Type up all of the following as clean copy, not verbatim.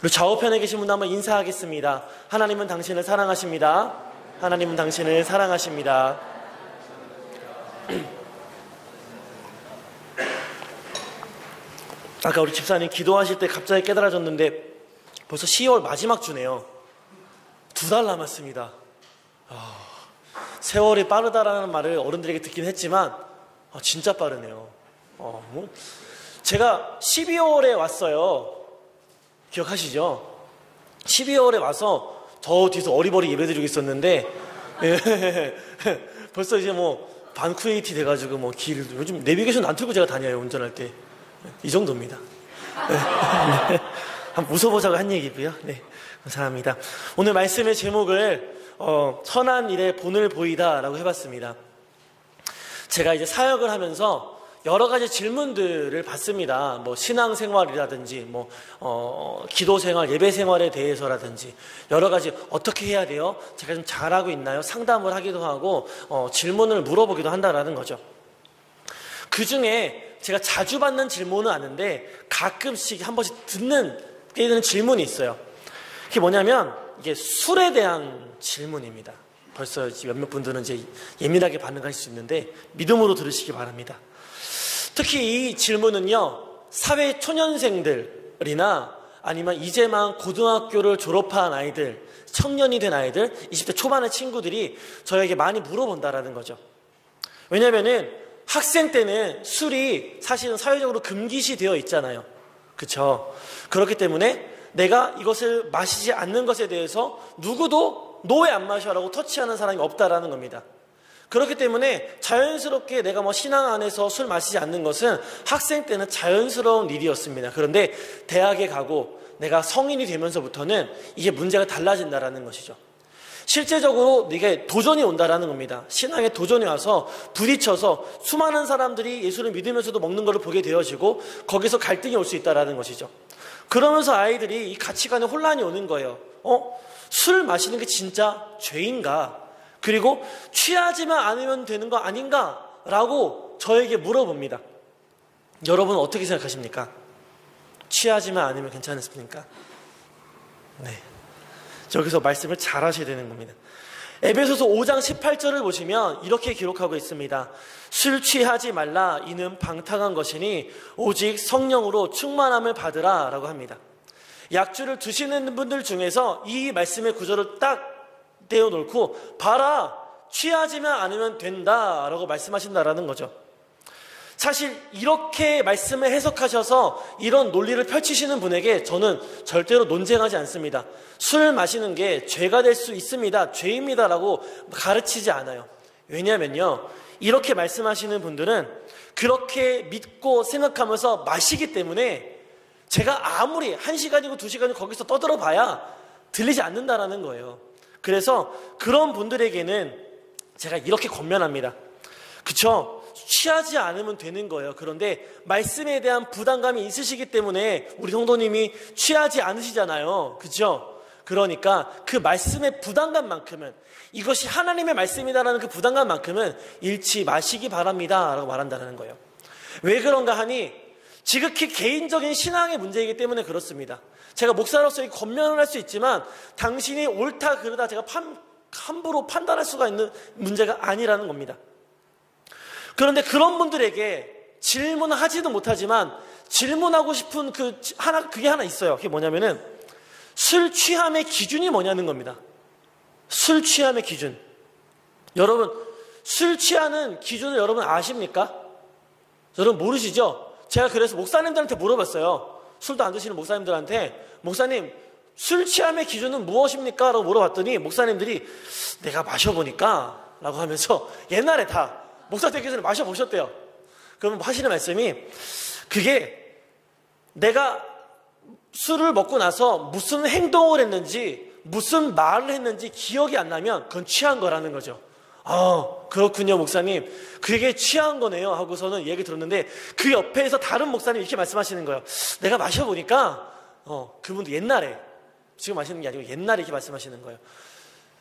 우리 좌우편에 계신 분 한번 인사하겠습니다. 하나님은 당신을 사랑하십니다. 하나님은 당신을 사랑하십니다. 아까 우리 집사님 기도하실 때 갑자기 깨달아졌는데 벌써 10월 마지막 주네요. 2달 남았습니다. 세월이 빠르다라는 말을 어른들에게 듣긴 했지만 진짜 빠르네요. 제가 12월에 왔어요. 기억하시죠? 12월에 와서 저 뒤에서 어리버리 예배드리고 있었는데 벌써 이제 뭐 반쿠웨이티 돼가지고 뭐 길 요즘 내비게이션 안 틀고 제가 다녀요. 운전할 때. 이 정도입니다. 네. 한번 웃어보자고 한 얘기고요. 네, 감사합니다. 오늘 말씀의 제목을 선한 일에 본을 보이다 라고 해봤습니다. 제가 이제 사역을 하면서 여러 가지 질문들을 받습니다. 뭐 신앙생활이라든지 뭐 기도생활, 예배생활에 대해서라든지 여러 가지 어떻게 해야 돼요? 제가 좀 잘하고 있나요? 상담을 하기도 하고 질문을 물어보기도 한다라는 거죠. 그 중에 제가 자주 받는 질문은 아닌데 가끔씩 한 번씩 듣는 게 되는 질문이 있어요. 그게 뭐냐면 이게 술에 대한 질문입니다. 벌써 몇몇 분들은 이제 예민하게 반응하실 수 있는데 믿음으로 들으시기 바랍니다. 특히 이 질문은요, 사회 초년생들이나 아니면 이제만 고등학교를 졸업한 아이들, 청년이 된 아이들, 20대 초반의 친구들이 저에게 많이 물어본다라는 거죠. 왜냐면은 학생 때는 술이 사실은 사회적으로 금기시 되어 있잖아요. 그렇죠? 그렇기 때문에 내가 이것을 마시지 않는 것에 대해서 누구도 너 왜 안 마셔라고 터치하는 사람이 없다라는 겁니다. 그렇기 때문에 자연스럽게 내가 뭐 신앙 안에서 술 마시지 않는 것은 학생 때는 자연스러운 일이었습니다. 그런데 대학에 가고 내가 성인이 되면서부터는 이게 문제가 달라진다라는 것이죠. 실제적으로 이게 도전이 온다라는 겁니다. 신앙에 도전이 와서 부딪혀서 수많은 사람들이 예수를 믿으면서도 먹는 것을 보게 되어지고 거기서 갈등이 올 수 있다라는 것이죠. 그러면서 아이들이 이 가치관에 혼란이 오는 거예요. 술 마시는 게 진짜 죄인가? 그리고 취하지만 않으면 되는 거 아닌가? 라고 저에게 물어봅니다. 여러분은 어떻게 생각하십니까? 취하지만 않으면 괜찮습니까? 네. 여기서 말씀을 잘 하셔야 되는 겁니다. 에베소서 5장 18절을 보시면 이렇게 기록하고 있습니다. 술 취하지 말라 이는 방탕한 것이니 오직 성령으로 충만함을 받으라 라고 합니다. 약주를 드시는 분들 중에서 이 말씀의 구절을 딱 떼어놓고 봐라 취하지만 않으면 된다 라고 말씀하신다라는 거죠. 사실 이렇게 말씀을 해석하셔서 이런 논리를 펼치시는 분에게 저는 절대로 논쟁하지 않습니다. 술 마시는 게 죄가 될 수 있습니다. 죄입니다 라고 가르치지 않아요. 왜냐면요, 이렇게 말씀하시는 분들은 그렇게 믿고 생각하면서 마시기 때문에 제가 아무리 1시간이고 2시간이고 거기서 떠들어 봐야 들리지 않는다라는 거예요. 그래서 그런 분들에게는 제가 이렇게 권면합니다. 그쵸? 취하지 않으면 되는 거예요. 그런데 말씀에 대한 부담감이 있으시기 때문에 우리 성도님이 취하지 않으시잖아요. 그쵸? 그러니까 그 말씀의 부담감만큼은, 이것이 하나님의 말씀이다라는 그 부담감만큼은 잃지 마시기 바랍니다 라고 말한다는 거예요. 왜 그런가 하니 지극히 개인적인 신앙의 문제이기 때문에 그렇습니다. 제가 목사로서 이 권면을 할 수 있지만 당신이 옳다 그르다 제가 함부로 판단할 수가 있는 문제가 아니라는 겁니다. 그런데 그런 분들에게 질문하지도 못하지만 질문하고 싶은 그게 하나 있어요. 그게 뭐냐면은 술 취함의 기준이 뭐냐는 겁니다. 술 취함의 기준. 여러분, 술 취하는 기준을 여러분 아십니까? 여러분 모르시죠? 제가 그래서 목사님들한테 물어봤어요. 술도 안 드시는 목사님들한테, 목사님 술 취함의 기준은 무엇입니까? 라고 물어봤더니 목사님들이 내가 마셔보니까 라고 하면서 옛날에 다 목사 되기 전에 마셔보셨대요. 그러면 하시는 말씀이, 그게 내가 술을 먹고 나서 무슨 행동을 했는지 무슨 말을 했는지 기억이 안 나면 그건 취한 거라는 거죠. 그렇군요 목사님, 그게 취한 거네요 하고서는 얘기 들었는데, 그 옆에서 다른 목사님이 이렇게 말씀하시는 거예요. 내가 마셔보니까 그분도 옛날에, 지금 마시는 게 아니고 옛날에 이렇게 말씀하시는 거예요.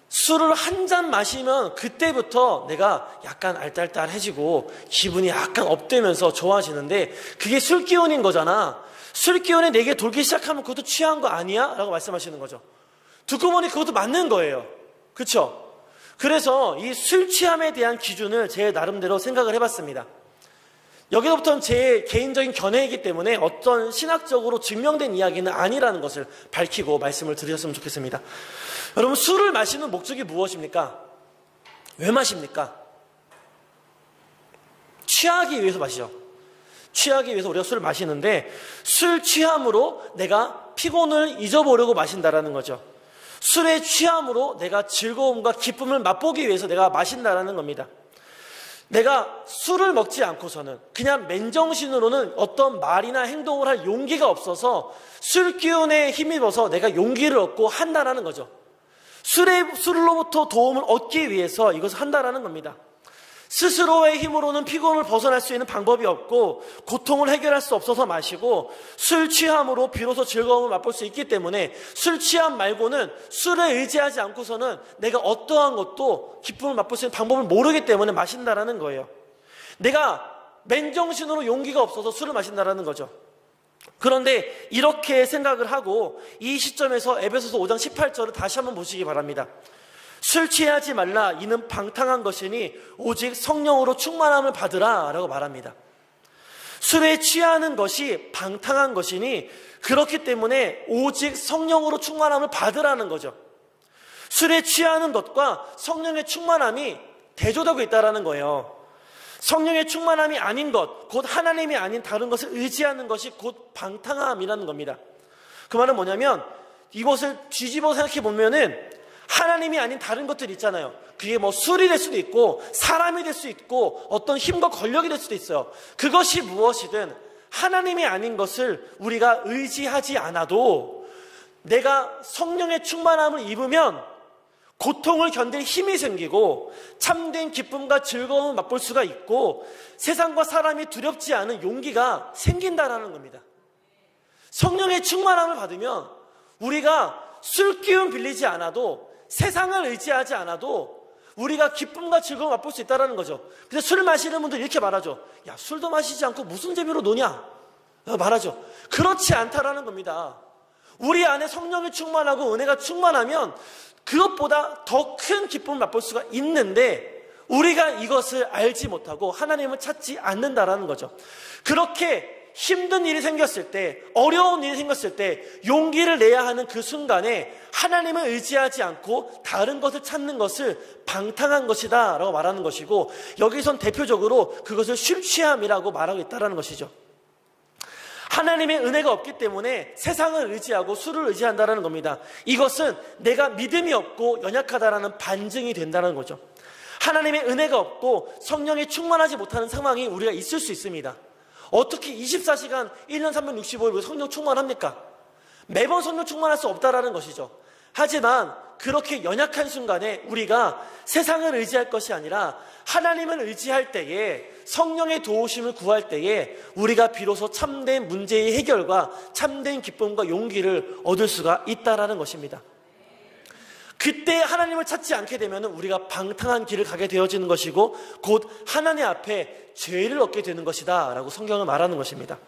술을 한 잔 마시면 그때부터 내가 약간 알딸딸해지고 기분이 약간 업되면서 좋아지는데 그게 술 기운인 거잖아. 술 기운에 내게 돌기 시작하면 그것도 취한 거 아니야? 라고 말씀하시는 거죠. 듣고 보니 그것도 맞는 거예요. 그렇죠? 그래서 이 술 취함에 대한 기준을 제 나름대로 생각을 해봤습니다. 여기서부터는 제 개인적인 견해이기 때문에 어떤 신학적으로 증명된 이야기는 아니라는 것을 밝히고 말씀을 드리셨으면 좋겠습니다. 여러분, 술을 마시는 목적이 무엇입니까? 왜 마십니까? 취하기 위해서 마시죠. 취하기 위해서 우리가 술을 마시는데, 술 취함으로 내가 피곤을 잊어보려고 마신다라는 거죠. 술에 취함으로 내가 즐거움과 기쁨을 맛보기 위해서 내가 마신다라는 겁니다. 내가 술을 먹지 않고서는 그냥 맨정신으로는 어떤 말이나 행동을 할 용기가 없어서 술 기운에 힘입어서 내가 용기를 얻고 한다라는 거죠. 술로부터 도움을 얻기 위해서 이것을 한다라는 겁니다. 스스로의 힘으로는 피곤을 벗어날 수 있는 방법이 없고 고통을 해결할 수 없어서 마시고, 술 취함으로 비로소 즐거움을 맛볼 수 있기 때문에 술 취함 말고는 술에 의지하지 않고서는 내가 어떠한 것도 기쁨을 맛볼 수 있는 방법을 모르기 때문에 마신다라는 거예요. 내가 맨정신으로 용기가 없어서 술을 마신다라는 거죠. 그런데 이렇게 생각을 하고 이 시점에서 에베소서 5장 18절을 다시 한번 보시기 바랍니다. 술 취하지 말라, 이는 방탕한 것이니 오직 성령으로 충만함을 받으라 라고 말합니다. 술에 취하는 것이 방탕한 것이니 그렇기 때문에 오직 성령으로 충만함을 받으라는 거죠. 술에 취하는 것과 성령의 충만함이 대조되고 있다는 거예요. 성령의 충만함이 아닌 것, 곧 하나님이 아닌 다른 것을 의지하는 것이 곧 방탕함이라는 겁니다. 그 말은 뭐냐면, 이것을 뒤집어 생각해 보면은 하나님이 아닌 다른 것들 있잖아요. 그게 뭐 술이 될 수도 있고 사람이 될 수 있고 어떤 힘과 권력이 될 수도 있어요. 그것이 무엇이든 하나님이 아닌 것을 우리가 의지하지 않아도 내가 성령의 충만함을 입으면 고통을 견딜 힘이 생기고 참된 기쁨과 즐거움을 맛볼 수가 있고 세상과 사람이 두렵지 않은 용기가 생긴다라는 겁니다. 성령의 충만함을 받으면 우리가 술 기운 빌리지 않아도, 세상을 의지하지 않아도 우리가 기쁨과 즐거움을 맛볼 수 있다는 거죠. 근데 술 마시는 분들 이렇게 말하죠. 야, 술도 마시지 않고 무슨 재미로 노냐? 말하죠. 그렇지 않다라는 겁니다. 우리 안에 성령이 충만하고 은혜가 충만하면 그것보다 더 큰 기쁨을 맛볼 수가 있는데 우리가 이것을 알지 못하고 하나님을 찾지 않는다라는 거죠. 그렇게 힘든 일이 생겼을 때, 어려운 일이 생겼을 때 용기를 내야 하는 그 순간에 하나님을 의지하지 않고 다른 것을 찾는 것을 방탕한 것이다 라고 말하는 것이고, 여기선 대표적으로 그것을 술 취함이라고 말하고 있다는 것이죠. 하나님의 은혜가 없기 때문에 세상을 의지하고 술을 의지한다는 겁니다. 이것은 내가 믿음이 없고 연약하다라는 반증이 된다는 거죠. 하나님의 은혜가 없고 성령이 충만하지 못하는 상황이 우리가 있을 수 있습니다. 어떻게 24시간 1년 365일 성령 충만합니까? 매번 성령 충만할 수 없다라는 것이죠. 하지만 그렇게 연약한 순간에 우리가 세상을 의지할 것이 아니라 하나님을 의지할 때에, 성령의 도우심을 구할 때에 우리가 비로소 참된 문제의 해결과 참된 기쁨과 용기를 얻을 수가 있다라는 것입니다. 그때 하나님을 찾지 않게 되면 우리가 방탕한 길을 가게 되어지는 것이고 곧 하나님 앞에 죄를 얻게 되는 것이다 라고 성경은 말하는 것입니다.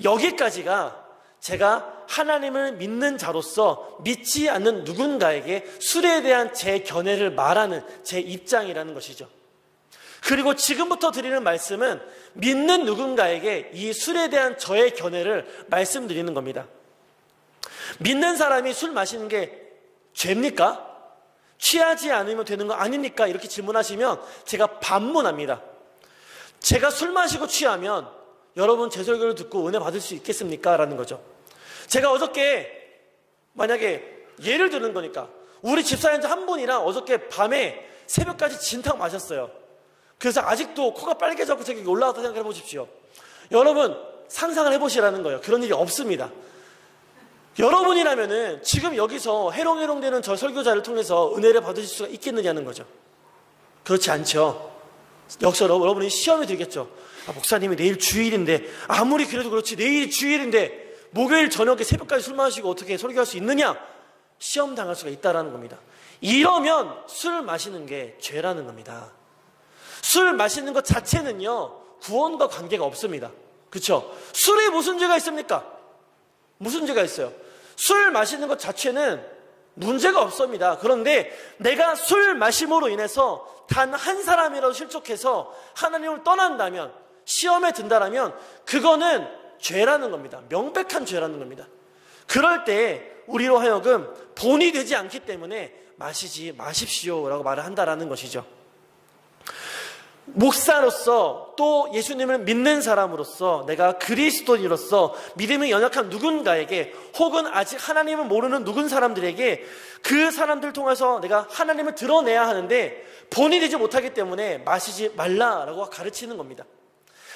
여기까지가 제가 하나님을 믿는 자로서 믿지 않는 누군가에게 술에 대한 제 견해를 말하는 제 입장이라는 것이죠. 그리고 지금부터 드리는 말씀은 믿는 누군가에게 이 술에 대한 저의 견해를 말씀드리는 겁니다. 믿는 사람이 술 마시는 게 죄입니까? 취하지 않으면 되는 거 아닙니까? 이렇게 질문하시면 제가 반문합니다. 제가 술 마시고 취하면 여러분 제 설교를 듣고 은혜 받을 수 있겠습니까? 라는 거죠. 제가 어저께 만약에 예를 드는 거니까 우리 집사님 한 분이랑 어저께 밤에 새벽까지 진탕 마셨어요. 그래서 아직도 코가 빨개져서 저기 올라왔다 생각해 보십시오. 여러분 상상을 해보시라는 거예요. 그런 일이 없습니다. 여러분이라면은 지금 여기서 해롱해롱되는 저 설교자를 통해서 은혜를 받으실 수가 있겠느냐는 거죠. 그렇지 않죠. 역시 여러분이 시험이 들겠죠. 목사님이 내일 주일인데, 아무리 그래도 그렇지 내일이 주일인데 목요일 저녁에 새벽까지 술 마시고 어떻게 설교할 수 있느냐? 시험 당할 수가 있다는 겁니다. 이러면 술 마시는 게 죄라는 겁니다. 술 마시는 것 자체는요 구원과 관계가 없습니다. 그쵸? 술에 무슨 죄가 있습니까? 무슨 죄가 있어요? 술 마시는 것 자체는 문제가 없습니다. 그런데 내가 술 마심으로 인해서 단 한 사람이라도 실족해서 하나님을 떠난다면, 시험에 든다라면 그거는 죄라는 겁니다. 명백한 죄라는 겁니다. 그럴 때 우리로 하여금 본이 되지 않기 때문에 마시지 마십시오 라고 말을 한다라는 것이죠. 목사로서 또 예수님을 믿는 사람으로서 내가 그리스도인으로서 믿음이 연약한 누군가에게 혹은 아직 하나님을 모르는 누군 사람들에게 그 사람들을 통해서 내가 하나님을 드러내야 하는데 본이 되지 못하기 때문에 마시지 말라라고 가르치는 겁니다.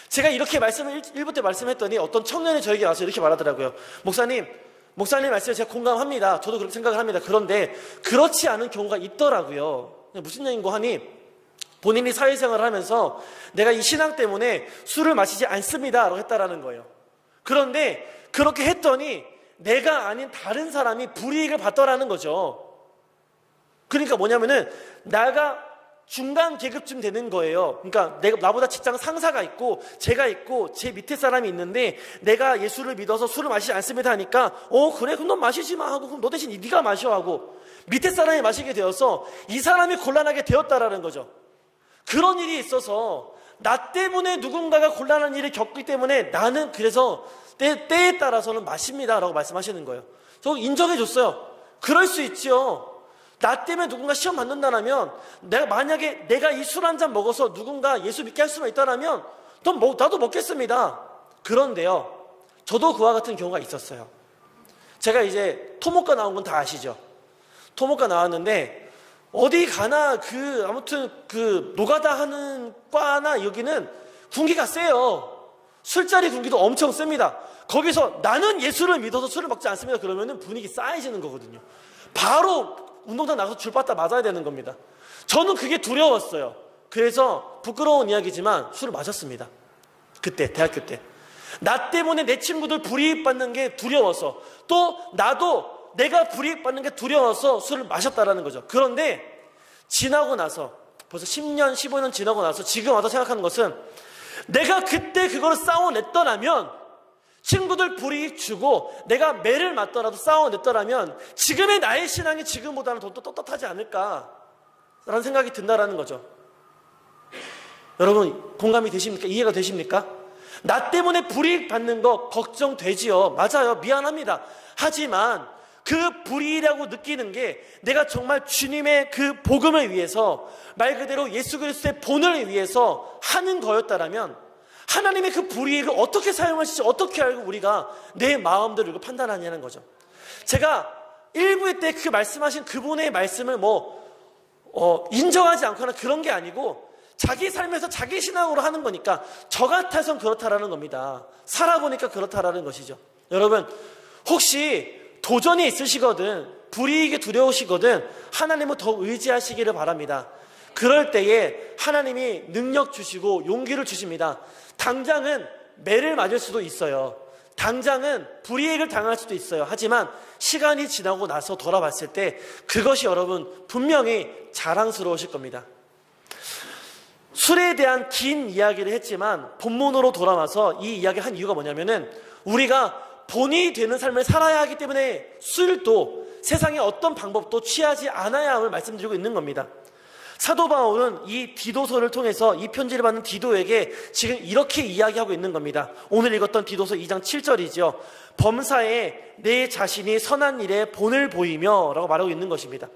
제가 이렇게 말씀을 1부 때 말씀했더니 어떤 청년이 저에게 와서 이렇게 말하더라고요. 목사님 말씀에 제가 공감합니다. 저도 그렇게 생각을 합니다. 그런데 그렇지 않은 경우가 있더라고요. 무슨 얘기인고 하니 본인이 사회생활을 하면서 내가 이 신앙 때문에 술을 마시지 않습니다 라고 했다라는 거예요. 그런데 그렇게 했더니 내가 아닌 다른 사람이 불이익을 받더라는 거죠. 그러니까 뭐냐면은 나가 중간 계급쯤 되는 거예요. 그러니까 나보다 직장 상사가 있고 제가 있고 제 밑에 사람이 있는데 내가 예수를 믿어서 술을 마시지 않습니다 하니까 그래 그럼 너 마시지 마 하고 그럼 너 대신 네가 마셔 하고 밑에 사람이 마시게 되어서 이 사람이 곤란하게 되었다라는 거죠. 그런 일이 있어서 나 때문에 누군가가 곤란한 일을 겪기 때문에 나는 그래서 때에 따라서는 마십니다 라고 말씀하시는 거예요. 저 인정해 줬어요. 그럴 수 있죠. 나 때문에 누군가 시험 받는다면 만약에 내가 이 술 한 잔 먹어서 누군가 예수 믿게 할 수만 있다면 나도 먹겠습니다. 그런데요, 저도 그와 같은 경우가 있었어요. 제가 이제 토목과 나온 건 다 아시죠? 토목과 나왔는데 어디 가나 아무튼 노가다 하는 과나 여기는 군기가 세요. 술자리 군기도 엄청 셉니다. 거기서 나는 예수를 믿어서 술을 먹지 않습니다 그러면은 분위기 싸해지는 거거든요. 바로 운동장 나가서 줄 받다 맞아야 되는 겁니다. 저는 그게 두려웠어요. 그래서 부끄러운 이야기지만 술을 마셨습니다. 그때 대학교 때 나 때문에 내 친구들 불이익 받는 게 두려워서 또 나도 내가 불이익 받는 게 두려워서 술을 마셨다라는 거죠. 그런데 지나고 나서 벌써 10년, 15년 지나고 나서 지금 와서 생각하는 것은 내가 그때 그걸 싸워냈더라면 친구들 불이익 주고 내가 매를 맞더라도 싸워냈더라면 지금의 나의 신앙이 지금보다는 더 떳떳하지 않을까라는 생각이 든다라는 거죠. 여러분 공감이 되십니까? 이해가 되십니까? 나 때문에 불이익 받는 거 걱정되지요. 맞아요. 미안합니다. 하지만 그 불이익이라고 느끼는 게 내가 정말 주님의 그 복음을 위해서 말 그대로 예수 그리스도의 본을 위해서 하는 거였다라면 하나님의 그 불이익을 어떻게 사용하실지 어떻게 알고 우리가 내 마음대로 이거 판단하냐는 거죠. 제가 1부의 때 그 말씀하신 그분의 말씀을 인정하지 않거나 그런 게 아니고 자기 삶에서 자기 신앙으로 하는 거니까 저 같아선 그렇다라는 겁니다. 살아보니까 그렇다라는 것이죠. 여러분 혹시 도전이 있으시거든 불이익이 두려우시거든 하나님을 더 의지하시기를 바랍니다. 그럴 때에 하나님이 능력 주시고 용기를 주십니다. 당장은 매를 맞을 수도 있어요. 당장은 불이익을 당할 수도 있어요. 하지만 시간이 지나고 나서 돌아봤을 때 그것이 여러분 분명히 자랑스러우실 겁니다. 술에 대한 긴 이야기를 했지만 본문으로 돌아와서 이 이야기를 한 이유가 뭐냐면은 우리가 본이 되는 삶을 살아야 하기 때문에 술도 세상의 어떤 방법도 취하지 않아야 함을 말씀드리고 있는 겁니다. 사도 바울은 이 디도서를 통해서 이 편지를 받는 디도에게 지금 이렇게 이야기하고 있는 겁니다. 오늘 읽었던 디도서 2장 7절이죠. 범사에 내 자신이 선한 일에 본을 보이며 라고 말하고 있는 것입니다.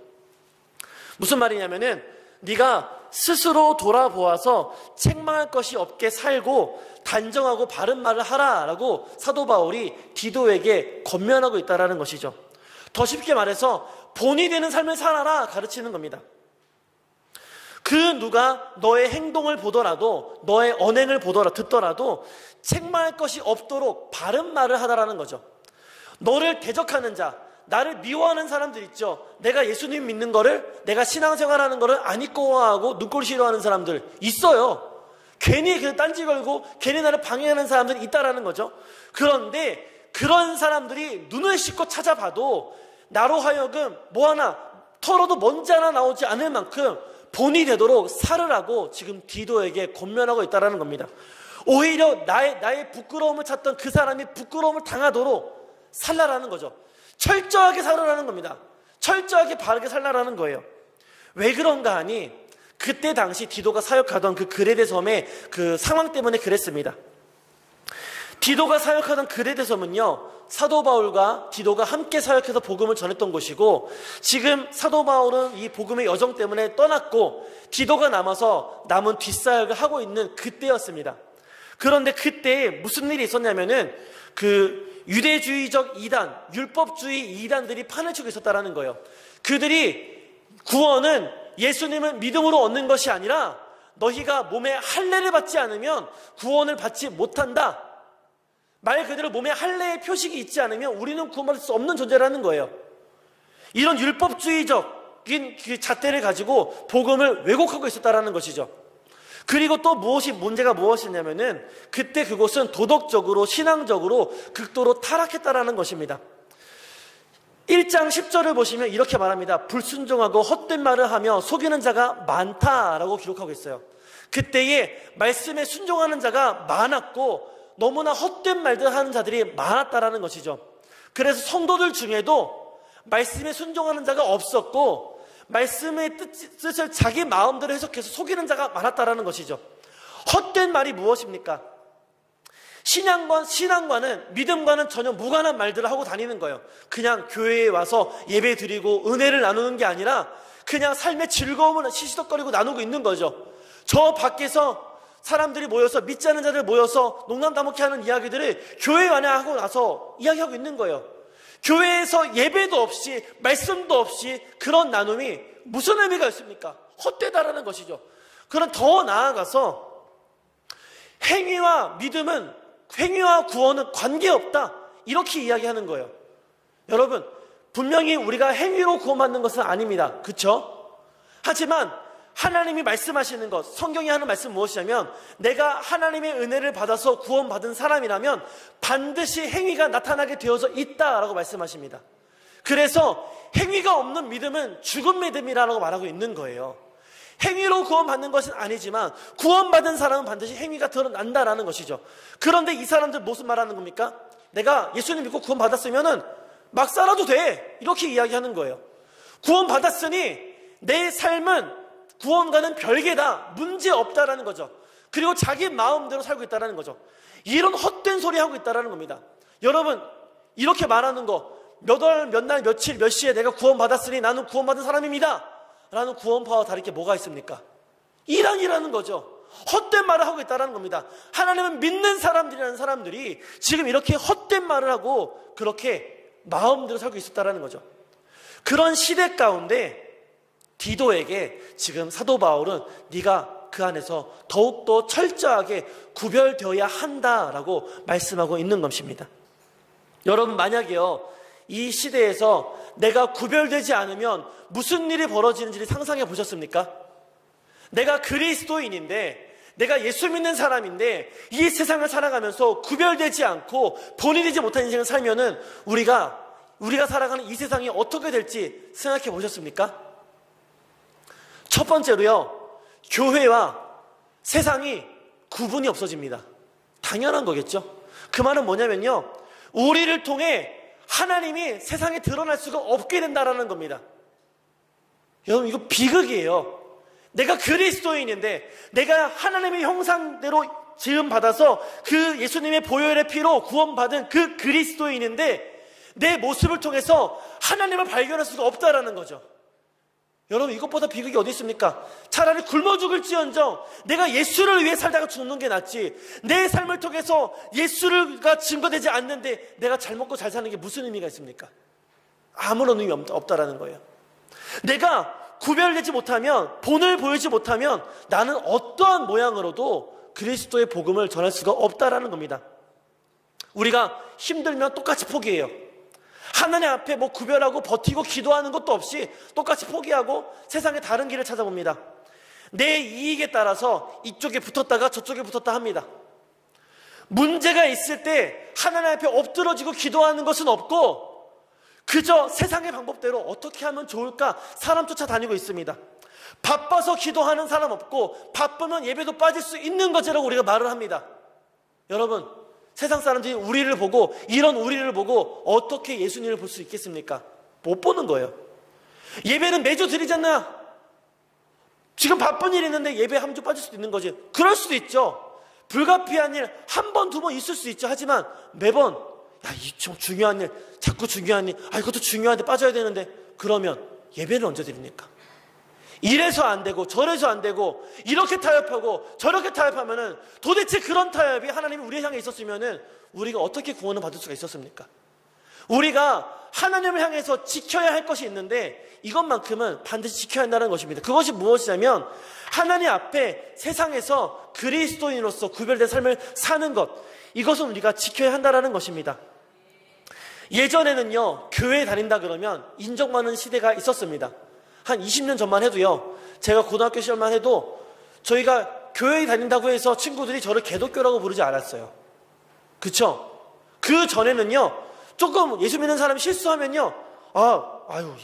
무슨 말이냐면은 네가 스스로 돌아보아서 책망할 것이 없게 살고 단정하고 바른 말을 하라라고 사도 바울이 디도에게 권면하고 있다는 것이죠. 더 쉽게 말해서 본이 되는 삶을 살아라 가르치는 겁니다. 그 누가 너의 행동을 보더라도 너의 언행을 듣더라도 책망할 것이 없도록 바른 말을 하라라는 거죠. 너를 대적하는 자, 나를 미워하는 사람들 있죠. 내가 예수님 믿는 거를, 내가 신앙생활하는 거를 안 이뻐하고 눈꼴 싫어하는 사람들 있어요. 괜히 딴지 걸고 괜히 나를 방해하는 사람들이 있다라는 거죠. 그런데 그런 사람들이 눈을 씻고 찾아봐도 나로 하여금 뭐 하나 털어도 먼지 하나 나오지 않을 만큼 본이 되도록 살으라고 지금 디도에게 권면하고 있다는 겁니다. 오히려 나의 부끄러움을 찾던 그 사람이 부끄러움을 당하도록 살라라는 거죠. 철저하게 살아라는 겁니다. 철저하게 바르게 살라라는 거예요. 왜 그런가 하니 그때 당시 디도가 사역하던 그 그레데 섬의 그 상황 때문에 그랬습니다. 디도가 사역하던 그레데 섬은요, 사도 바울과 디도가 함께 사역해서 복음을 전했던 곳이고, 지금 사도 바울은 이 복음의 여정 때문에 떠났고 디도가 남은 뒷사역을 하고 있는 그때였습니다. 그런데 그때 무슨 일이 있었냐면은 그 유대주의적 이단, 율법주의 이단들이 판을 치고 있었다라는 거예요. 그들이 구원은 예수님을 믿음으로 얻는 것이 아니라 너희가 몸에 할례를 받지 않으면 구원을 받지 못한다. 말 그대로 몸에 할례의 표식이 있지 않으면 우리는 구원받을 수 없는 존재라는 거예요. 이런 율법주의적인 그 잣대를 가지고 복음을 왜곡하고 있었다라는 것이죠. 그리고 또 문제가 무엇이냐면은 그때 그곳은 도덕적으로, 신앙적으로 극도로 타락했다라는 것입니다. 1장 10절을 보시면 이렇게 말합니다. 불순종하고 헛된 말을 하며 속이는 자가 많다라고 기록하고 있어요. 그때에 말씀에 순종하는 자가 많았고 너무나 헛된 말들 하는 자들이 많았다라는 것이죠. 그래서 성도들 중에도 말씀에 순종하는 자가 없었고 말씀의 뜻을 자기 마음대로 해석해서 속이는 자가 많았다라는 것이죠. 헛된 말이 무엇입니까? 신앙과는 믿음과는 전혀 무관한 말들을 하고 다니는 거예요. 그냥 교회에 와서 예배 드리고 은혜를 나누는 게 아니라 그냥 삶의 즐거움을 시시덕거리고 나누고 있는 거죠. 저 밖에서 사람들이 모여서 믿지 않는 자들 모여서 농담따먹기 하는 이야기들을 교회 안에 하고 나서 이야기하고 있는 거예요. 교회에서 예배도 없이 말씀도 없이 그런 나눔이 무슨 의미가 있습니까? 헛되다라는 것이죠. 그럼 더 나아가서 행위와 구원은 관계없다, 이렇게 이야기하는 거예요. 여러분, 분명히 우리가 행위로 구원받는 것은 아닙니다. 그렇죠? 하지만 하나님이 말씀하시는 것, 성경이 하는 말씀은 무엇이냐면 내가 하나님의 은혜를 받아서 구원받은 사람이라면 반드시 행위가 나타나게 되어져 있다라고 말씀하십니다. 그래서 행위가 없는 믿음은 죽은 믿음이라고 말하고 있는 거예요. 행위로 구원받는 것은 아니지만 구원받은 사람은 반드시 행위가 드러난다라는 것이죠. 그런데 이 사람들 무슨 말하는 겁니까? 내가 예수님 믿고 구원받았으면 막 살아도 돼, 이렇게 이야기하는 거예요. 구원받았으니 내 삶은 구원과는 별개다, 문제없다라는 거죠. 그리고 자기 마음대로 살고 있다라는 거죠. 이런 헛된 소리 하고 있다라는 겁니다. 여러분, 이렇게 말하는 거, 몇 월, 몇 날, 며칠, 몇 시에 내가 구원받았으니 나는 구원받은 사람입니다 라는 구원파와 다를 게 뭐가 있습니까? 이란이라는 거죠. 헛된 말을 하고 있다는 겁니다. 하나님은 믿는 사람들이라는 사람들이 지금 이렇게 헛된 말을 하고 그렇게 마음대로 살고 있었다는 거죠. 그런 시대 가운데 디도에게 지금 사도 바울은 네가 그 안에서 더욱더 철저하게 구별되어야 한다라고 말씀하고 있는 것입니다. 여러분, 만약에요, 이 시대에서 내가 구별되지 않으면 무슨 일이 벌어지는지를 상상해 보셨습니까? 내가 그리스도인인데, 내가 예수 믿는 사람인데 이 세상을 살아가면서 구별되지 않고 본인이지 못한 인생을 살면은 우리가 살아가는 이 세상이 어떻게 될지 생각해 보셨습니까? 첫 번째로요, 교회와 세상이 구분이 없어집니다. 당연한 거겠죠. 그 말은 뭐냐면요, 우리를 통해 하나님이 세상에 드러날 수가 없게 된다는 겁니다. 여러분, 이거 비극이에요. 내가 그리스도인인데, 내가 하나님의 형상대로 지음받아서 그 예수님의 보혈의 피로 구원받은 그 그리스도인인데 내 모습을 통해서 하나님을 발견할 수가 없다라는 거죠. 여러분, 이것보다 비극이 어디 있습니까? 차라리 굶어 죽을지언정 내가 예수를 위해 살다가 죽는 게 낫지, 내 삶을 통해서 예수가 증거되지 않는데 내가 잘 먹고 잘 사는 게 무슨 의미가 있습니까? 아무런 의미 없다라는 거예요. 내가 구별되지 못하면, 본을 보이지 못하면 나는 어떠한 모양으로도 그리스도의 복음을 전할 수가 없다라는 겁니다. 우리가 힘들면 똑같이 포기해요. 하나님 앞에 구별하고 버티고 기도하는 것도 없이 똑같이 포기하고 세상에 다른 길을 찾아봅니다. 내 이익에 따라서 이쪽에 붙었다가 저쪽에 붙었다 합니다. 문제가 있을 때 하나님 앞에 엎드러지고 기도하는 것은 없고 그저 세상의 방법대로 어떻게 하면 좋을까 사람 쫓아다니고 있습니다. 바빠서 기도하는 사람 없고 바쁘면 예배도 빠질 수 있는 것이라고 우리가 말을 합니다. 여러분, 세상 사람들이 우리를 보고, 이런 우리를 보고 어떻게 예수님을 볼 수 있겠습니까? 못 보는 거예요. 예배는 매주 드리잖아. 지금 바쁜 일이 있는데 예배 한 주 빠질 수도 있는 거지. 그럴 수도 있죠. 불가피한 일 한 번, 두 번 있을 수 있죠. 하지만 매번 이 좀 중요한 일, 자꾸 중요한 일, 이것도 중요한데 빠져야 되는데, 그러면 예배는 언제 드립니까? 이래서 안 되고 저래서 안 되고 이렇게 타협하고 저렇게 타협하면은, 도대체 그런 타협이 하나님이 우리 향해 있었으면은 우리가 어떻게 구원을 받을 수가 있었습니까? 우리가 하나님을 향해서 지켜야 할 것이 있는데, 이것만큼은 반드시 지켜야 한다는 것입니다. 그것이 무엇이냐면, 하나님 앞에 세상에서 그리스도인으로서 구별된 삶을 사는 것, 이것은 우리가 지켜야 한다는 것입니다. 예전에는요, 교회에 다닌다 그러면 인정받는 시대가 있었습니다. 한 20년 전만 해도요, 제가 고등학교 시절만 해도 저희가 교회에 다닌다고 해서 친구들이 저를 개독교라고 부르지 않았어요. 그쵸? 그 전에는요, 조금 예수 믿는 사람이 실수하면요,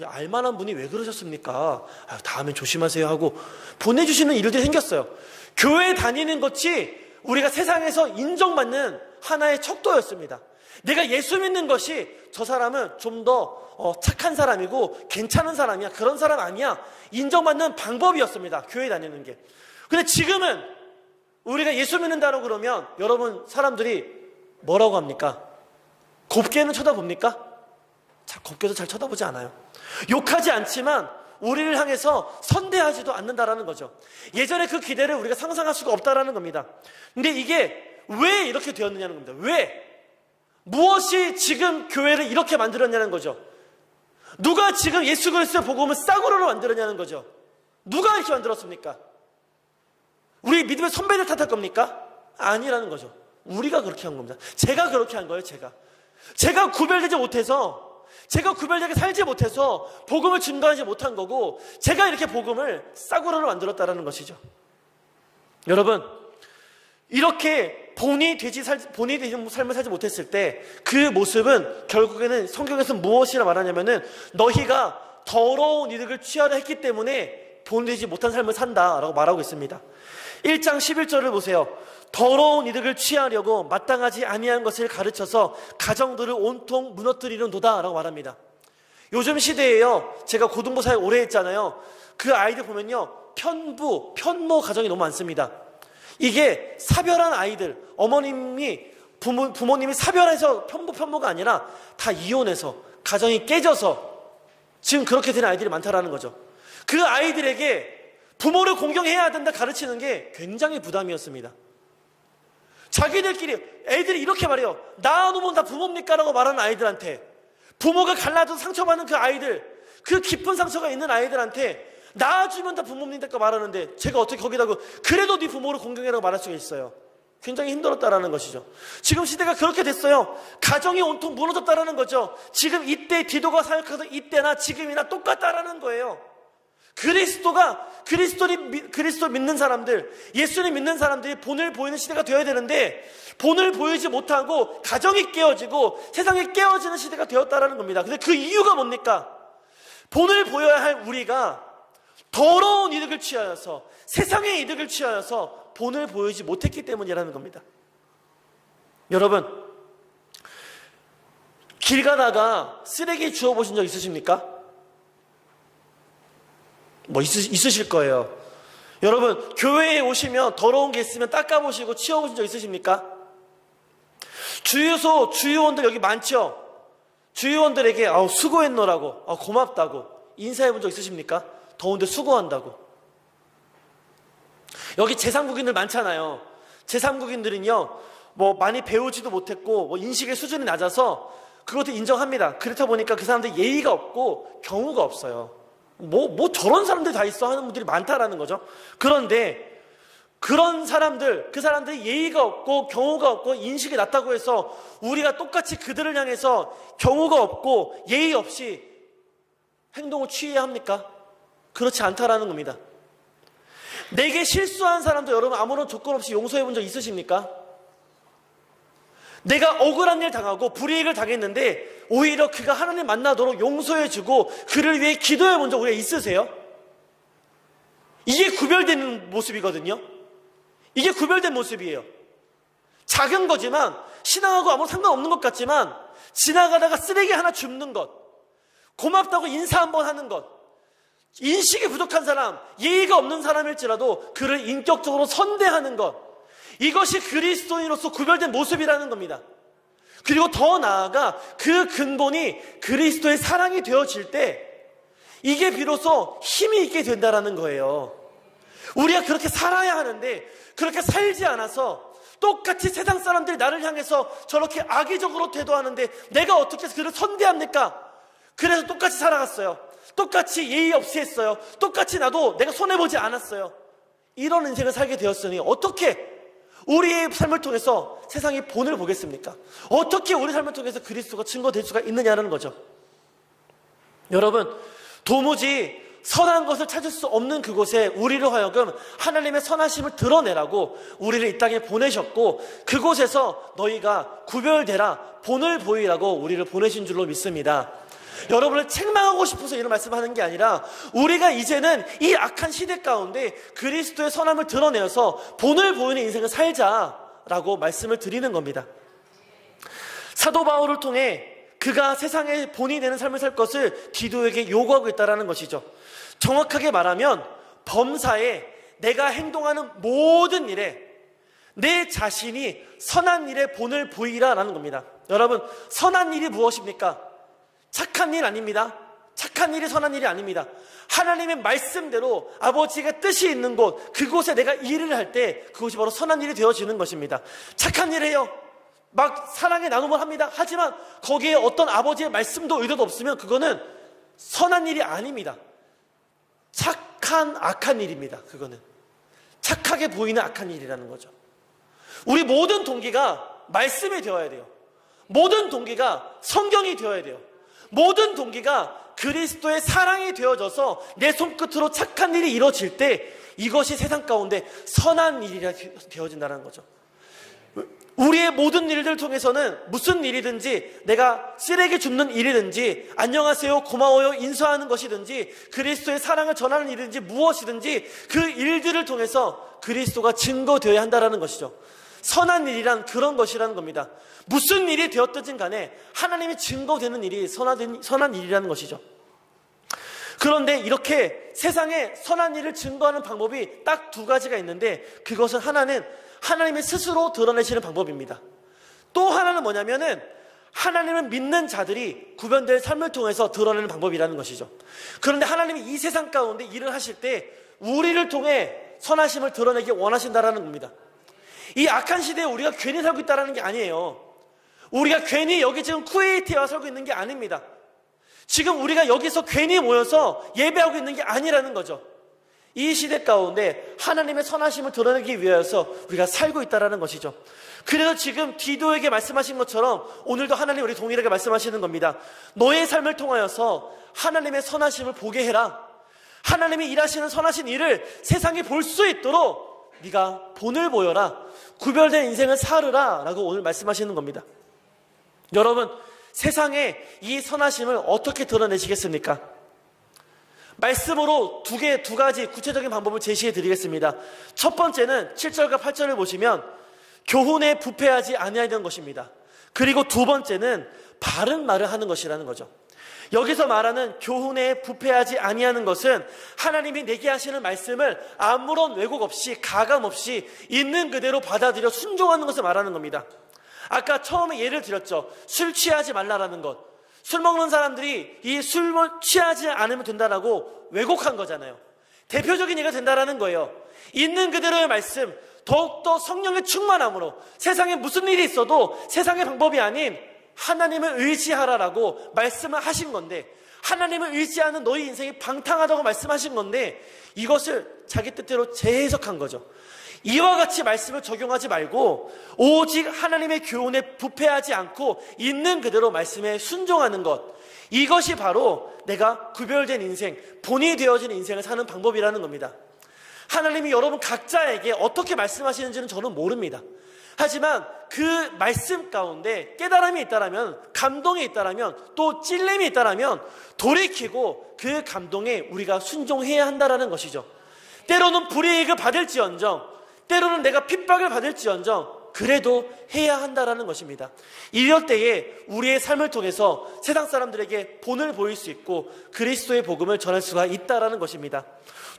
알만한 분이 왜 그러셨습니까? 다음엔 조심하세요 하고 보내주시는 일들이 생겼어요. 교회 다니는 것이 우리가 세상에서 인정받는 하나의 척도였습니다. 내가 예수 믿는 것이 저 사람은 좀 더 착한 사람이고 괜찮은 사람이야, 그런 사람 아니야, 인정받는 방법이었습니다. 교회 다니는 게. 근데 지금은 우리가 예수 믿는다고 그러면 여러분, 사람들이 뭐라고 합니까? 곱게는 쳐다봅니까? 곱게도 잘 쳐다보지 않아요. 욕하지 않지만 우리를 향해서 선대하지도 않는다라는 거죠. 예전에 그 기대를 우리가 상상할 수가 없다라는 겁니다. 근데 이게 왜 이렇게 되었느냐는 겁니다. 왜? 무엇이 지금 교회를 이렇게 만들었냐는 거죠. 누가 지금 예수 그리스도의 복음을 싸구려로 만들었냐는 거죠. 누가 이렇게 만들었습니까? 우리 믿음의 선배들 탓할 겁니까? 아니라는 거죠. 우리가 그렇게 한 겁니다. 제가 그렇게 한 거예요. 제가 구별되지 못해서, 제가 구별되게 살지 못해서 복음을 증거하지 못한 거고, 제가 이렇게 복음을 싸구려로 만들었다는 것이죠. 여러분, 이렇게 본이 되는 삶을 살지 못했을 때 그 모습은 결국에는 성경에서 무엇이라 말하냐면은, 너희가 더러운 이득을 취하려 했기 때문에 본이 되지 못한 삶을 산다라고 말하고 있습니다. 1장 11절을 보세요. 더러운 이득을 취하려고 마땅하지 아니한 것을 가르쳐서 가정들을 온통 무너뜨리는도다 라고 말합니다. 요즘 시대에요, 제가 고등부 사회 오래 했잖아요. 그 아이들 보면요, 편모 가정이 너무 많습니다. 이게 사별한 아이들, 부모님이 사별해서 편모가 아니라 다 이혼해서 가정이 깨져서 지금 그렇게 된 아이들이 많다라는 거죠. 그 아이들에게 부모를 공경해야 된다 가르치는 게 굉장히 부담이었습니다. 자기들끼리 애들이 이렇게 말해요. 낳아놓으면 다 부모입니까? 라고 말하는 아이들한테, 부모가 갈라져서 상처받는 그 아이들, 그 깊은 상처가 있는 아이들한테 낳아주면 다 부모입니까? 말하는데, 제가 어떻게 거기다가 그래도 네 부모를 공경해라고 말할 수가 있어요? 굉장히 힘들었다라는 것이죠. 지금 시대가 그렇게 됐어요. 가정이 온통 무너졌다라는 거죠. 지금 이때 디도가 사역하던 이때나 지금이나 똑같다라는 거예요. 그리스도 믿는 사람들, 예수님 믿는 사람들이 본을 보이는 시대가 되어야 되는데, 본을 보이지 못하고 가정이 깨어지고 세상이 깨어지는 시대가 되었다라는 겁니다. 근데 그 이유가 뭡니까? 본을 보여야 할 우리가 더러운 이득을 취하여서, 세상의 이득을 취하여서 본을 보이지 못했기 때문이라는 겁니다. 여러분, 길 가다가 쓰레기 주워보신 적 있으십니까? 있으실 거예요. 여러분, 교회에 오시면 더러운 게 있으면 닦아보시고 치워보신 적 있으십니까? 주유원들 여기 많죠? 주유원들에게 수고했노라고, 고맙다고 인사해 본 적 있으십니까? 더운데 수고한다고. 여기 제3국인들 많잖아요. 제3국인들은요, 많이 배우지도 못했고, 인식의 수준이 낮아서 그것도 인정합니다. 그렇다 보니까 그 사람들 예의가 없고 경우가 없어요. 저런 사람들 다 있어 하는 분들이 많다라는 거죠. 그런데 그런 사람들, 그 사람들이 예의가 없고 경우가 없고 인식이 낮다고 해서 우리가 똑같이 그들을 향해서 경우가 없고 예의 없이 행동을 취해야 합니까? 그렇지 않다라는 겁니다. 내게 실수한 사람도 여러분 아무런 조건 없이 용서해 본 적 있으십니까? 내가 억울한 일 당하고 불이익을 당했는데 오히려 그가 하나님 만나도록 용서해주고 그를 위해 기도해 본 적 우리가 있으세요? 이게 구별되는 모습이거든요. 이게 구별된 모습이에요. 작은 거지만 신앙하고 아무 상관없는 것 같지만 지나가다가 쓰레기 하나 줍는 것, 고맙다고 인사 한번 하는 것, 인식이 부족한 사람, 예의가 없는 사람일지라도 그를 인격적으로 선대하는 것, 이것이 그리스도인으로서 구별된 모습이라는 겁니다. 그리고 더 나아가 그 근본이 그리스도의 사랑이 되어질 때 이게 비로소 힘이 있게 된다는 거예요. 우리가 그렇게 살아야 하는데 그렇게 살지 않아서 똑같이 세상 사람들이 나를 향해서 저렇게 악의적으로 태도하는데 내가 어떻게 그를 선대합니까? 그래서 똑같이 살아갔어요. 똑같이 예의 없이 했어요. 똑같이 나도 내가 손해보지 않았어요. 이런 인생을 살게 되었으니 어떻게 우리의 삶을 통해서 세상이 본을 보겠습니까? 어떻게 우리 삶을 통해서 그리스도가 증거될 수가 있느냐는 거죠. 여러분, 도무지 선한 것을 찾을 수 없는 그곳에 우리를 하여금 하나님의 선하심을 드러내라고 우리를 이 땅에 보내셨고, 그곳에서 너희가 구별되라, 본을 보이라고 우리를 보내신 줄로 믿습니다. 여러분을 책망하고 싶어서 이런 말씀을 하는 게 아니라 우리가 이제는 이 악한 시대 가운데 그리스도의 선함을 드러내어서 본을 보이는 인생을 살자라고 말씀을 드리는 겁니다. 사도 바울을 통해 그가 세상의 본이 되는 삶을 살 것을 디도에게 요구하고 있다는 것이죠. 정확하게 말하면 범사에 내가 행동하는 모든 일에 내 자신이 선한 일에 본을 보이라라는 겁니다. 여러분, 선한 일이 무엇입니까? 착한 일 아닙니다. 착한 일이 선한 일이 아닙니다. 하나님의 말씀대로 아버지가 뜻이 있는 곳, 그곳에 내가 일을 할 때 그것이 바로 선한 일이 되어지는 것입니다. 착한 일 해요. 막 사랑의 나눔을 합니다. 하지만 거기에 어떤 아버지의 말씀도 의도도 없으면 그거는 선한 일이 아닙니다. 악한 일입니다. 그거는 착하게 보이는 악한 일이라는 거죠. 우리 모든 동기가 말씀이 되어야 돼요. 모든 동기가 성경이 되어야 돼요. 모든 동기가 그리스도의 사랑이 되어져서 내 손끝으로 착한 일이 이루어질 때 이것이 세상 가운데 선한 일이 되어진다는 거죠. 우리의 모든 일들을 통해서는 무슨 일이든지, 내가 쓰레기 줍는 일이든지, 안녕하세요, 고마워요, 인사하는 것이든지, 그리스도의 사랑을 전하는 일이든지 무엇이든지 그 일들을 통해서 그리스도가 증거되어야 한다는 것이죠. 선한 일이란 그런 것이라는 겁니다. 무슨 일이 되었든지 간에 하나님이 증거되는 일이 선한 일이라는 것이죠. 그런데 이렇게 세상에 선한 일을 증거하는 방법이 딱 두 가지가 있는데, 그것은 하나는 하나님이 스스로 드러내시는 방법입니다. 또 하나는 뭐냐면은 하나님을 믿는 자들이 구별될 삶을 통해서 드러내는 방법이라는 것이죠. 그런데 하나님이 이 세상 가운데 일을 하실 때 우리를 통해 선하심을 드러내기 원하신다라는 겁니다. 이 악한 시대에 우리가 괜히 살고 있다는 게 아니에요. 우리가 괜히 여기 지금 쿠웨이트에 와서 살고 있는 게 아닙니다. 지금 우리가 여기서 괜히 모여서 예배하고 있는 게 아니라는 거죠. 이 시대 가운데 하나님의 선하심을 드러내기 위해서 우리가 살고 있다는 것이죠. 그래서 지금 디도에게 말씀하신 것처럼 오늘도 하나님 우리 동일하게 말씀하시는 겁니다. 너의 삶을 통하여서 하나님의 선하심을 보게 해라. 하나님이 일하시는 선하신 일을 세상이 볼 수 있도록 네가 본을 보여라. 구별된 인생을 살으라 라고 오늘 말씀하시는 겁니다. 여러분, 세상에 이 선하심을 어떻게 드러내시겠습니까? 말씀으로 두 가지 구체적인 방법을 제시해 드리겠습니다. 첫 번째는 7절과 8절을 보시면 교훈에 부패하지 아니하는 것입니다. 그리고 두 번째는 바른 말을 하는 것이라는 거죠. 여기서 말하는 교훈에 부패하지 아니하는 것은 하나님이 내게 하시는 말씀을 아무런 왜곡 없이 가감 없이 있는 그대로 받아들여 순종하는 것을 말하는 겁니다. 아까 처음에 예를 들었죠. 술 취하지 말라라는 것. 술 먹는 사람들이 이 술을 취하지 않으면 된다라고 왜곡한 거잖아요. 대표적인 예가 된다라는 거예요. 있는 그대로의 말씀, 더욱더 성령의 충만함으로 세상에 무슨 일이 있어도 세상의 방법이 아닌 하나님을 의지하라라고 말씀을 하신 건데, 하나님을 의지하는 너희 인생이 방탕하다고 말씀하신 건데 이것을 자기 뜻대로 재해석한 거죠. 이와 같이 말씀을 적용하지 말고 오직 하나님의 교훈에 부패하지 않고 있는 그대로 말씀에 순종하는 것, 이것이 바로 내가 구별된 인생, 본이 되어진 인생을 사는 방법이라는 겁니다. 하나님이 여러분 각자에게 어떻게 말씀하시는지는 저는 모릅니다. 하지만 그 말씀 가운데 깨달음이 있다라면, 감동이 있다라면, 또 찔림이 있다라면 돌이키고 그 감동에 우리가 순종해야 한다라는 것이죠. 때로는 불이익을 받을지언정, 때로는 내가 핍박을 받을지언정 그래도 해야 한다라는 것입니다. 이럴 때에 우리의 삶을 통해서 세상 사람들에게 본을 보일 수 있고 그리스도의 복음을 전할 수가 있다라는 것입니다.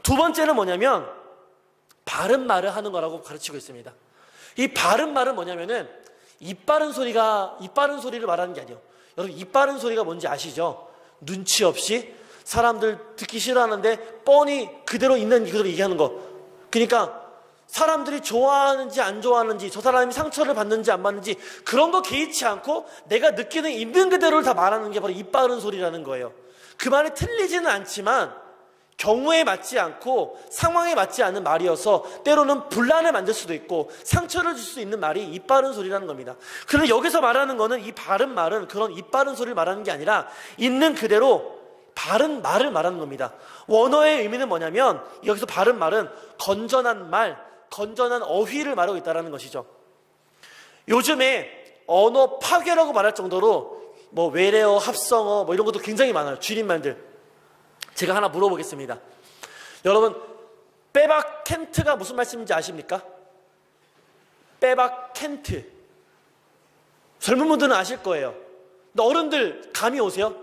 두 번째는 뭐냐면 바른 말을 하는 거라고 가르치고 있습니다. 이 바른 말은 뭐냐면은 입 바른 소리를 말하는 게 아니에요. 여러분, 입 바른 소리가 뭔지 아시죠? 눈치 없이 사람들 듣기 싫어하는데 뻔히 그대로 있는 그대로 얘기하는 거. 그러니까 사람들이 좋아하는지 안 좋아하는지, 저 사람이 상처를 받는지 안 받는지 그런 거 개의치 않고 내가 느끼는 있는 그대로를 다 말하는 게 바로 입 바른 소리라는 거예요. 그 말이 틀리지는 않지만 경우에 맞지 않고 상황에 맞지 않은 말이어서 때로는 분란을 만들 수도 있고 상처를 줄 수 있는 말이 입 바른 소리라는 겁니다. 그런데 여기서 말하는 거는 이 바른 말은 그런 입 바른 소리를 말하는 게 아니라 있는 그대로 바른 말을 말하는 겁니다. 원어의 의미는 뭐냐면 여기서 바른 말은 건전한 말, 건전한 어휘를 말하고 있다는 것이죠. 요즘에 언어 파괴라고 말할 정도로 뭐 외래어, 합성어 뭐 이런 것도 굉장히 많아요. 줄임말들. 제가 하나 물어보겠습니다. 여러분, 빼박캔트가 무슨 말씀인지 아십니까? 빼박캔트. 젊은 분들은 아실 거예요. 근데 어른들 감이 오세요?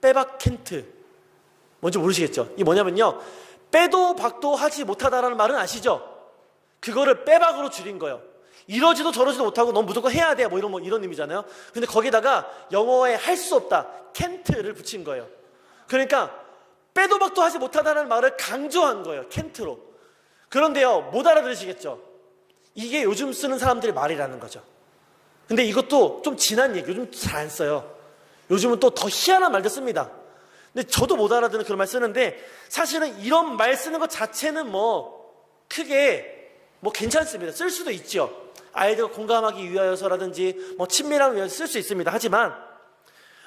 빼박캔트. 뭔지 모르시겠죠? 이게 뭐냐면요, 빼도 박도 하지 못하다라는 말은 아시죠? 그거를 빼박으로 줄인 거예요. 이러지도 저러지도 못하고 넌 무조건 해야 돼 뭐 이런 의미잖아요. 근데 거기다가 영어에 할 수 없다 can't를 붙인 거예요. 그러니까 빼도 박도 하지 못하다는 말을 강조한 거예요. can't로. 그런데요, 못 알아들으시겠죠? 이게 요즘 쓰는 사람들의 말이라는 거죠. 근데 이것도 좀 지난 얘기, 요즘 잘 안 써요. 요즘은 또 더 희한한 말도 씁니다. 근데 저도 못 알아듣는 그런 말 쓰는데 사실은 이런 말 쓰는 것 자체는 뭐 크게 뭐 괜찮습니다. 쓸 수도 있죠. 아이들과 공감하기 위하여서라든지 뭐 친밀함을 위해서 쓸 수 있습니다. 하지만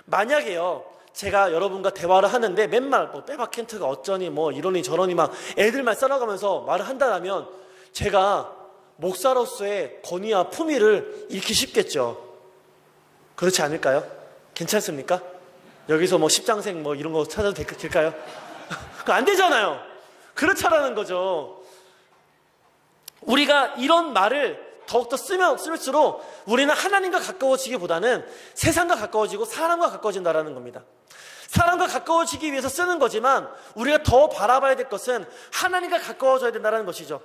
만약에요, 제가 여러분과 대화를 하는데 맨날 뭐 빼박캔트가 어쩌니 뭐 이러니 저러니 막 애들만 써나가면서 말을 한다면 제가 목사로서의 권위와 품위를 잃기 쉽겠죠. 그렇지 않을까요? 괜찮습니까? 여기서 뭐 십장생 뭐 이런 거 찾아도 될까요? 그거 안 되잖아요. 그렇다라는 거죠. 우리가 이런 말을 더욱더 쓰면 쓸수록 우리는 하나님과 가까워지기보다는 세상과 가까워지고 사람과 가까워진다는 겁니다. 사람과 가까워지기 위해서 쓰는 거지만 우리가 더 바라봐야 될 것은 하나님과 가까워져야 된다는 것이죠.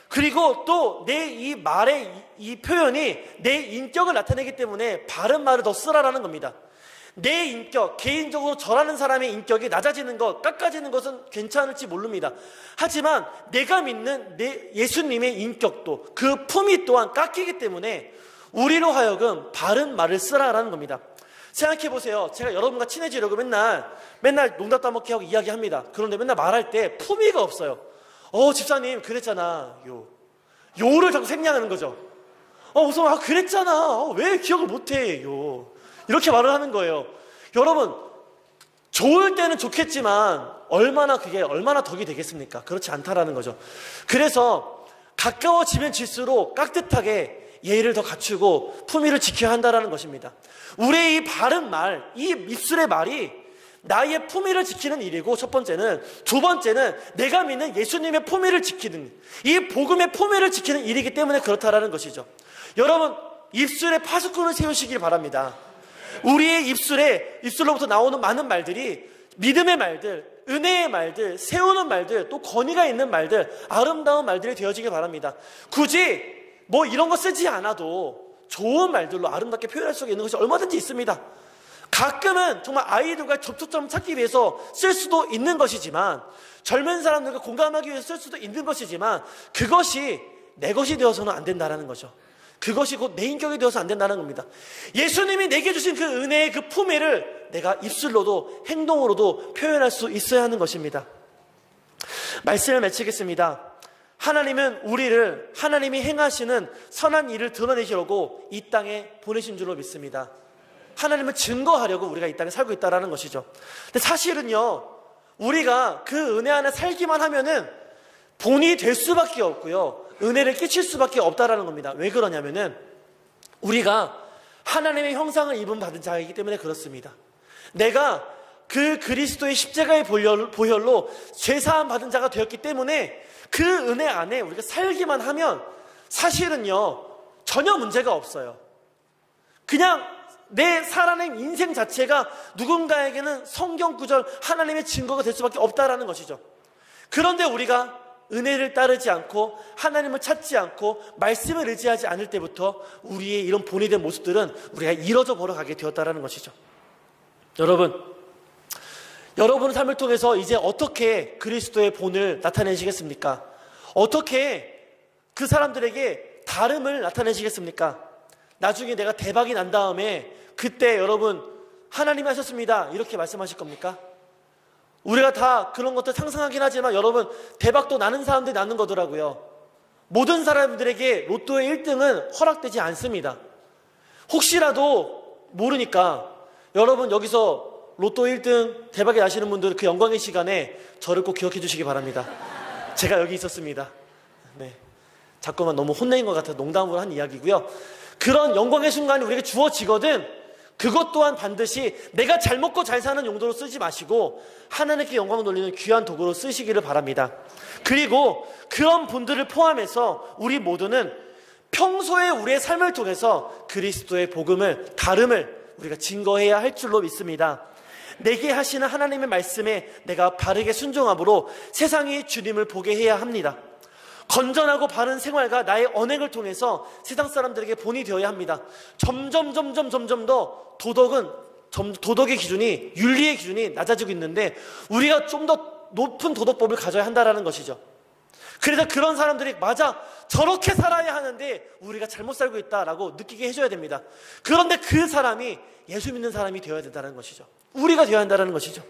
그리고 또 내 이 말의 이 표현이 내 인격을 나타내기 때문에 바른 말을 더 쓰라라는 겁니다. 내 인격, 개인적으로 저라는 사람의 인격이 낮아지는 것, 깎아지는 것은 괜찮을지 모릅니다. 하지만 내가 믿는 내 예수님의 인격도, 그 품위 또한 깎이기 때문에 우리로 하여금 바른 말을 쓰라라는 겁니다. 생각해 보세요. 제가 여러분과 친해지려고 맨날 농담 따먹기 하고 이야기합니다. 그런데 맨날 말할 때 품위가 없어요. 집사님 그랬잖아. 요를 자꾸 생략하는 거죠. 우선 그랬잖아. 왜 기억을 못해. 이렇게 말을 하는 거예요. 여러분, 좋을 때는 좋겠지만 얼마나 덕이 되겠습니까? 그렇지 않다라는 거죠. 그래서 가까워지면 질수록 깍듯하게 예의를 더 갖추고 품위를 지켜야 한다는 것입니다. 우리의 이 바른 말, 이 입술의 말이 나의 품위를 지키는 일이고, 첫 번째는, 두 번째는 내가 믿는 예수님의 품위를 지키는, 이 복음의 품위를 지키는 일이기 때문에 그렇다라는 것이죠. 여러분, 입술에 파수꾼을 세우시길 바랍니다. 우리의 입술로부터 나오는 많은 말들이 믿음의 말들, 은혜의 말들, 세우는 말들, 또 권위가 있는 말들, 아름다운 말들이 되어지길 바랍니다. 굳이 뭐 이런 거 쓰지 않아도 좋은 말들로 아름답게 표현할 수 있는 것이 얼마든지 있습니다. 가끔은 정말 아이들과 접촉점을 찾기 위해서 쓸 수도 있는 것이지만, 젊은 사람들과 공감하기 위해서 쓸 수도 있는 것이지만, 그것이 내 것이 되어서는 안 된다는 거죠. 그것이 곧 내 인격이 되어서 안 된다는 겁니다. 예수님이 내게 주신 그 은혜의 그 품위를 내가 입술로도 행동으로도 표현할 수 있어야 하는 것입니다. 말씀을 마치겠습니다. 하나님은 우리를 하나님이 행하시는 선한 일을 드러내시려고 이 땅에 보내신 줄로 믿습니다. 하나님을 증거하려고 우리가 이 땅에 살고 있다는 것이죠. 근데 사실은요, 우리가 그 은혜 안에 살기만 하면은 본이 될 수밖에 없고요, 은혜를 끼칠 수밖에 없다라는 겁니다. 왜 그러냐면은 우리가 하나님의 형상을 입은 받은 자이기 때문에 그렇습니다. 내가 그 그리스도의 십자가의 보혈로 죄사함 받은 자가 되었기 때문에 그 은혜 안에 우리가 살기만 하면 사실은요, 전혀 문제가 없어요. 그냥 내 살아낸 인생 자체가 누군가에게는 성경 구절, 하나님의 증거가 될 수밖에 없다라는 것이죠. 그런데 우리가 은혜를 따르지 않고 하나님을 찾지 않고 말씀을 의지하지 않을 때부터 우리의 이런 본이 된 모습들은 우리가 잃어져 버려가게 되었다라는 것이죠. 여러분의 삶을 통해서 이제 어떻게 그리스도의 본을 나타내시겠습니까? 어떻게 그 사람들에게 다름을 나타내시겠습니까? 나중에 내가 대박이 난 다음에 그때 여러분 하나님이 하셨습니다 이렇게 말씀하실 겁니까? 우리가 다 그런 것들 상상하긴 하지만 여러분 대박도 나는 사람들이 나는 거더라고요. 모든 사람들에게 로또의 1등은 허락되지 않습니다. 혹시라도 모르니까 여러분 여기서 로또 1등 대박이 나시는 분들 그 영광의 시간에 저를 꼭 기억해 주시기 바랍니다. 제가 여기 있었습니다. 네, 자꾸만 너무 혼내인 것 같아서 농담으로 한 이야기고요. 그런 영광의 순간이 우리에게 주어지거든 그것 또한 반드시 내가 잘 먹고 잘 사는 용도로 쓰지 마시고 하나님께 영광 돌리는 귀한 도구로 쓰시기를 바랍니다. 그리고 그런 분들을 포함해서 우리 모두는 평소에 우리의 삶을 통해서 그리스도의 복음을, 다름을 우리가 증거해야 할 줄로 믿습니다. 내게 하시는 하나님의 말씀에 내가 바르게 순종함으로 세상이 주님을 보게 해야 합니다. 건전하고 바른 생활과 나의 언행을 통해서 세상 사람들에게 본이 되어야 합니다. 점점 더 도덕의 기준이, 윤리의 기준이 낮아지고 있는데 우리가 좀 더 높은 도덕법을 가져야 한다는 것이죠. 그래서 그런 사람들이 맞아 저렇게 살아야 하는데 우리가 잘못 살고 있다라고 느끼게 해줘야 됩니다. 그런데 그 사람이 예수 믿는 사람이 되어야 된다는 것이죠. 우리가 되어야 한다는 것이죠.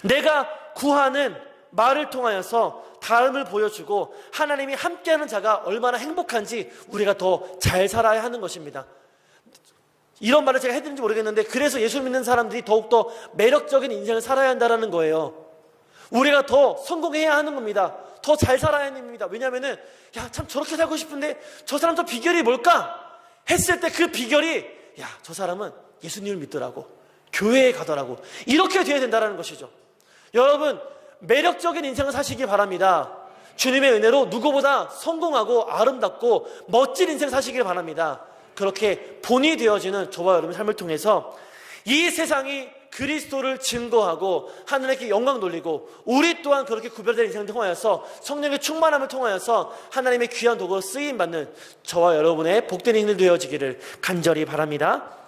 내가 구하는 말을 통하여서 다름을 보여주고 하나님이 함께하는 자가 얼마나 행복한지 우리가 더 잘 살아야 하는 것입니다. 이런 말을 제가 해드린지 모르겠는데 그래서 예수 믿는 사람들이 더욱더 매력적인 인생을 살아야 한다는 거예요. 우리가 더 성공해야 하는 겁니다. 더 잘 살아야 하는 겁니다. 왜냐하면은 야, 참 저렇게 살고 싶은데 저 사람 저 비결이 뭘까? 했을 때 그 비결이 야, 저 사람은 예수님을 믿더라고, 교회에 가더라고, 이렇게 돼야 된다는 것이죠. 여러분 매력적인 인생을 사시기 바랍니다. 주님의 은혜로 누구보다 성공하고 아름답고 멋진 인생 사시길 바랍니다. 그렇게 본이 되어지는 저와 여러분의 삶을 통해서 이 세상이 그리스도를 증거하고 하나님께 영광 돌리고 우리 또한 그렇게 구별된 인생을 통하여서 성령의 충만함을 통하여서 하나님의 귀한 도구로 쓰임받는 저와 여러분의 복된 인생이 되어지기를 간절히 바랍니다.